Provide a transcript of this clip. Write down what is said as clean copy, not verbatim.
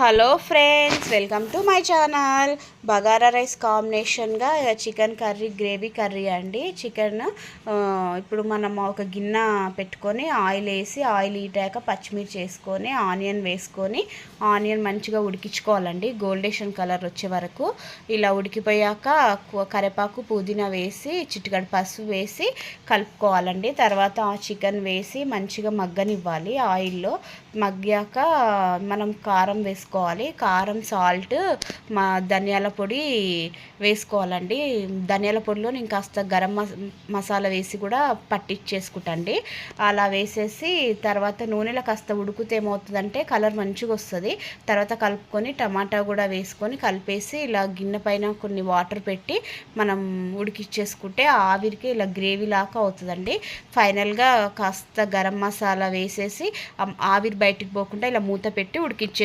Hello friends, welcome to my channel. Bagara rice కాంబినేషన్గా chicken curry, gravy curry అండి. Chicken ఇప్పుడు మనం ఒక గిన్నె పెట్టుకొని ఆయిల్ వేసి, ఆయిల్ హీటాక పచ్చిమిర్చి వేసుకొని, ఆనియన్ వేసుకొని, ఆనియన్ మంచిగా ఉడికించుకోవాలండి గోల్డెషన్ కలర్ వచ్చే వరకు. ఇలా ఉడికిపోయాక కరివేపాకు, పుదీనా వేసి, చిటికెడు పసుపు వేసి కలుపుకోవాలండి. తర్వాత ఆ చికెన్ వేసి మంచిగా మగ్గనివ్వాలి. ఆయిల్లో మగ్గాక మనం కారం వేసుకోవాలి. కారం, సాల్ట్, ధనియాల పొడి వేసుకోవాలండి. ధనియాల పొడిలో నేను కాస్త గరం మసాలా వేసి కూడా పట్టించేసుకుంటండి. అలా వేసేసి తర్వాత నూనెలో కాస్త ఉడికితే ఏమవుతుందంటే కలర్ మంచిగా వస్తుంది. తర్వాత కలుపుకొని టమాటా కూడా వేసుకొని కలిపేసి ఇలా గిన్నె పైన కొన్ని వాటర్ పెట్టి మనం ఉడికిచ్చేసుకుంటే ఆవిరికి ఇలా గ్రేవీ లాగా అవుతుందండి. ఫైనల్గా కాస్త గరం మసాలా వేసేసి ఆవిరి బయటికి పోకుండా ఇలా మూత పెట్టి ఉడికిచ్చేసి